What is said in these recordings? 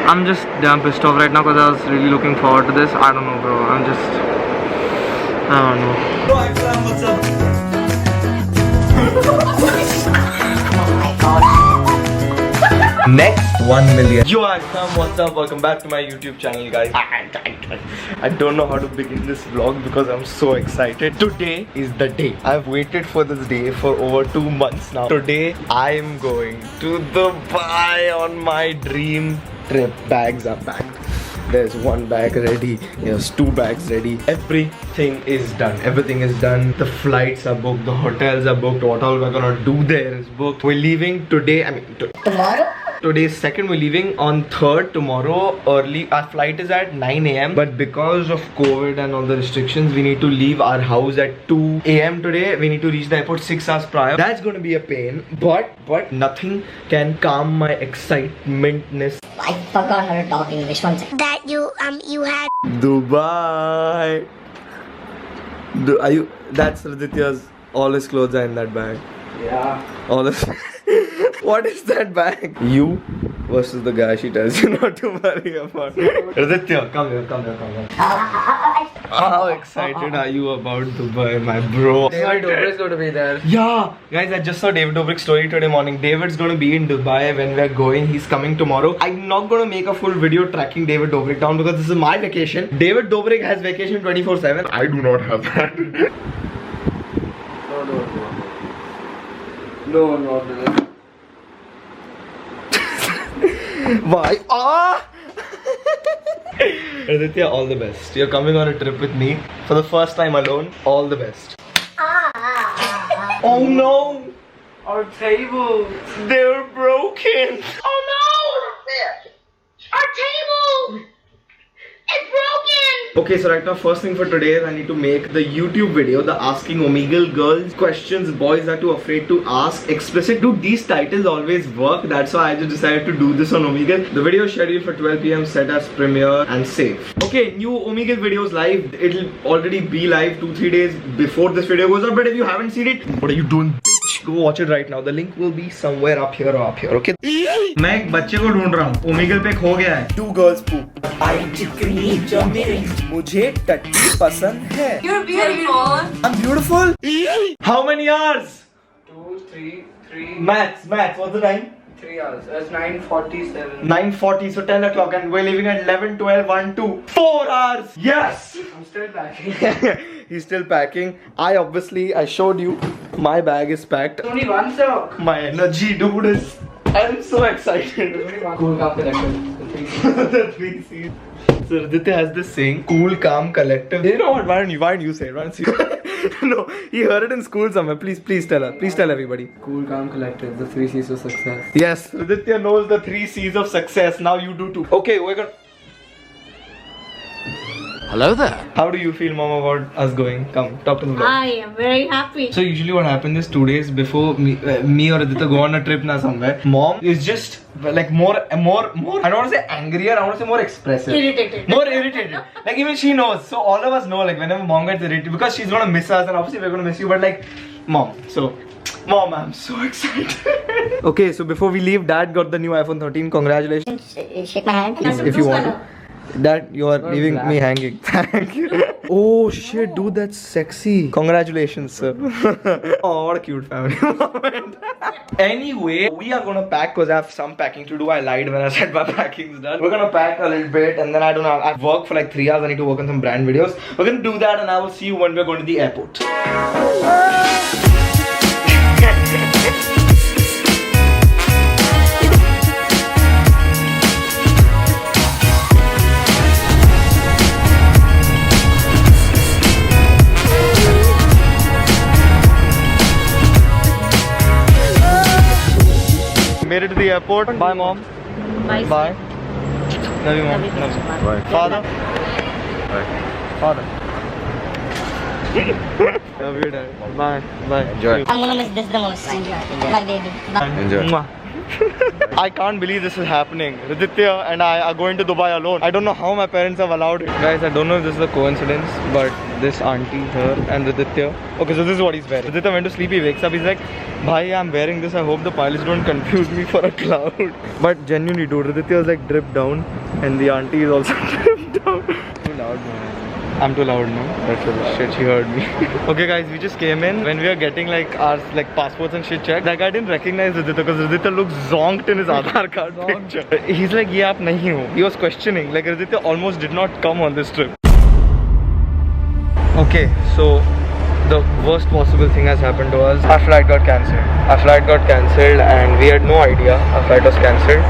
I'm just damn pissed off right now because I was really looking forward to this. I don't know, bro. I don't know. Yo, Akram, what's up? Next 1 million. Yo, Akram, what's up? Welcome back to my YouTube channel, guys. I don't know how to begin this vlog because I'm so excited. Today is the day. I've waited for this day for over 2 months now. Today, I am going to Dubai on my dream trip. Bags are packed. There's 1 bag ready. There's 2 bags ready. Everything is done. Everything is done. The flights are booked. The hotels are booked. What all we're gonna do there is booked. We're leaving today. Tomorrow? Today's 2nd, we're leaving on 3rd tomorrow early. Our flight is at 9 AM, but because of COVID and all the restrictions, we need to leave our house at 2 AM today. We need to reach the airport 6 hours prior. That's going to be a pain, but nothing can calm my excitementness. I forgot how to talk English. One second. That you had Dubai. That's Raditya's. All his clothes are in that bag. Yeah. All his. What is that bag? You versus the guy she tells you not to worry about. Raditya, come here. How excited are you about Dubai, my bro? David Dobrik's going to be there. Yeah, guys, I just saw David Dobrik's story today morning. David's going to be in Dubai when we're going. He's coming tomorrow. I'm not going to make a full video tracking David Dobrik down because this is my vacation. David Dobrik has vacation 24/7. I do not have that. No. Why? Aditya, all the best. You're coming on a trip with me for the first time alone. All the best. Oh no! Our table. They're broken. Oh no! Our table is broken! Okay, so right now, first thing for today is I need to make the YouTube video, the Asking Omegle Girls questions boys are too afraid to ask explicit. Dude, these titles always work. That's why I just decided to do this on Omegle. The video is scheduled for 12 PM, set as premiere and save. Okay, new Omegle videos live. It'll already be live 2-3 days before this video goes up. But if you haven't seen it, what are you doing, bitch? Go watch it right now. The link will be somewhere up here or up here. Okay. मैं एक बच्चे को ढूंढ रहा हूँ. Omegle पे खो गया है. 2 girls poop. I चिकनी जमीन. मुझे टट्टी पसंद है. You're beautiful. I'm beautiful. How many hours? 2, 3. Maths. What's the time? 3 hours. That's 9:47. 9:40. So 10 o'clock, and we're leaving at 11, 12, 1, 2. 4 hours. Yes. I'm still packing. He's still packing. I showed you. My bag is packed. Only one sock. My energy, dude, is. I'm so excited. Cool, calm, collected. The 3 C's. So Raditya has this saying, cool, calm, collective. You know what? Why don't you say it? Why don't you? No, he heard it in school somewhere. Please tell her. Please tell everybody. Cool, calm, collected. The 3 C's of success. Yes, Raditya knows the 3 C's of success. Now you do too. Okay, we're gonna. Hello there. How do you feel, Mom, about us going? Come, talk to the vlog. I am very happy. So usually what happens is 2 days before me or Aditya go on a trip now somewhere, Mom is just like more. I don't want to say angrier. I want to say more expressive. Irritated. More irritated. Like even she knows. So all of us know. Like whenever Mom gets irritated, because she's gonna miss us, and obviously we're gonna miss you. But like, Mom. So. Mom, I'm so excited. Okay, so before we leave, Dad got the new iPhone 13. Congratulations. Shake my hand. If you want to. That you are leaving me hanging. Thank you. Oh shit, dude, that's sexy. Congratulations, sir. Oh, what a cute family moment. Anyway, we are gonna pack because I have some packing to do. I lied when I said my packing's done. We're gonna pack a little bit, and then I don't know. I've worked for like 3 hours. I need to work on some brand videos. We're gonna do that, and I will see you when we're going to the airport. Made it to the airport. Bye, Mom. Bye. Bye. Love you, Mom. Love you, Love you. Bye. Father. Bye. Father. Love you, Dad. Bye. Bye. Enjoy. I'm gonna miss this the most. My baby. Enjoy. Mwah. I can't believe this is happening. Riditya and I are going to Dubai alone. I don't know how my parents have allowed it. Guys, I don't know if this is a coincidence, but this auntie here and Riditya. Okay, so this is what he's wearing. Riditya went to sleep, he wakes up, he's like, Bhai, I'm wearing this. I hope the pilots don't confuse me for a cloud. But genuinely, dude, Riditya is like dripped down and the auntie is also dripped down. Too loud, man. I'm too loud now. That's a shit, she heard me. Okay guys, we just came in. When we were getting like our passports and shit checked, that guy didn't recognize Riditya because Riditya looks zonked in his Aadhaar card picture. He's like, ye aap nahi ho. He was questioning. Like Riditya almost did not come on this trip. Okay, so the worst possible thing has happened to us. Our flight got cancelled. And we had no idea our flight was cancelled.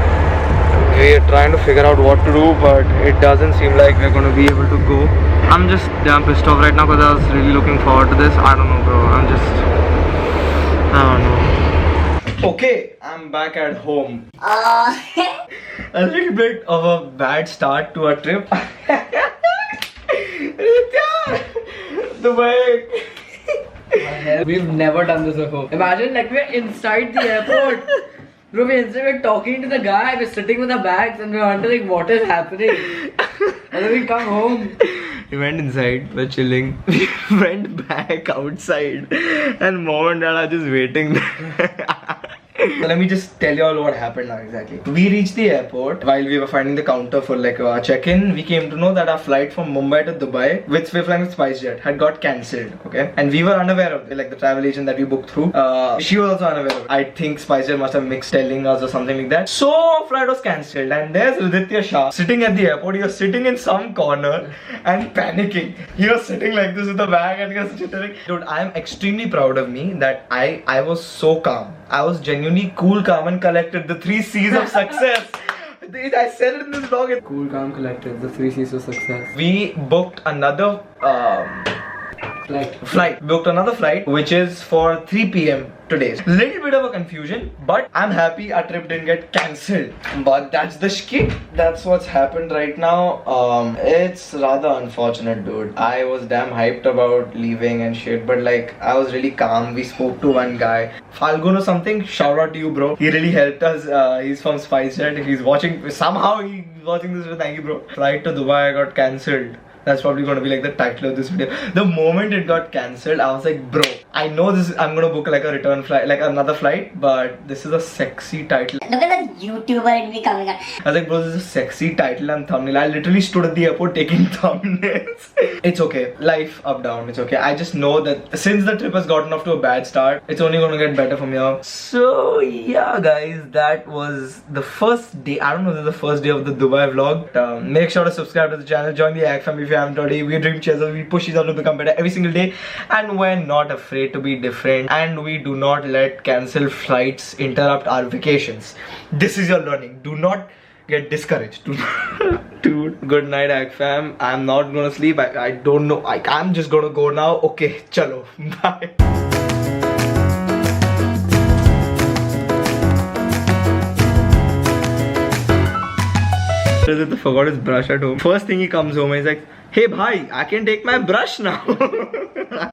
We're trying to figure out what to do, but it doesn't seem like we're going to be able to go. I'm just damn pissed off right now because I was really looking forward to this. I don't know, bro. I don't know. Okay, I'm back at home. A little bit of a bad start to a trip. Dubai. We've never done this before. Imagine like we're inside the airport. Bro, we're talking to the guy, we're sitting with our bags and we're wondering what is happening. And then we come home. We went inside, we're chilling. We went back outside and mom and dad are just waiting there. So let me just tell you all what happened now exactly. We reached the airport. While we were finding the counter for like a check-in, we came to know that our flight from Mumbai to Dubai, which we're flying with SpiceJet, had got cancelled. Okay, and we were unaware of it, like the travel agent that we booked through. She was also unaware of it. I think SpiceJet must have mixed telling us or something like that. So flight was cancelled, and there's Riditya Shah sitting at the airport. He was sitting in some corner and panicking. He was sitting like this with a bag and he was sitting. Dude, I am extremely proud of me that I was so calm. I was genuinely cool, calm and collected. The 3 C's of success. I said it in this vlog. Cool, calm, collected. The 3 C's of success. We booked another flight. Booked another flight which is for 3 PM today. Little bit of a confusion, but I'm happy our trip didn't get cancelled. But that's the shit. That's what's happened right now. It's rather unfortunate, dude. I was damn hyped about leaving and shit, but like I was really calm. We spoke to one guy, Falgun or something. Shout out to you, bro. He really helped us. He's from SpiceJet. If he's watching, somehow he's watching this. Thank you, bro. Flight to Dubai got cancelled. That's probably going to be like the title of this video. The moment it got cancelled, I was like, bro, I know this. I'm going to book like a return flight, like another flight, but this is a sexy title. Look at the YouTuber it'll be coming up. I was like, bro, this is a sexy title and thumbnail. I literally stood at the airport taking thumbnails. It's okay. Life up down. It's okay. I just know that since the trip has gotten off to a bad start, it's only going to get better from here. So yeah, guys, that was the first day. I don't know if this is the first day of the Dubai vlog. Make sure to subscribe to the channel. Join the AG fam if you haven't already. We dream chasers. We push each other to become better every single day, and we're not afraid to be different, and we do not let cancelled flights interrupt our vacations. This is your learning. Do not get discouraged. Dude, good night, AG fam. I'm not gonna sleep. I don't know. I'm just gonna go now. Okay, chalo. Bye. Riditya forgot his brush at home. First thing he comes home, he's like, hey bhai, I can take my brush now.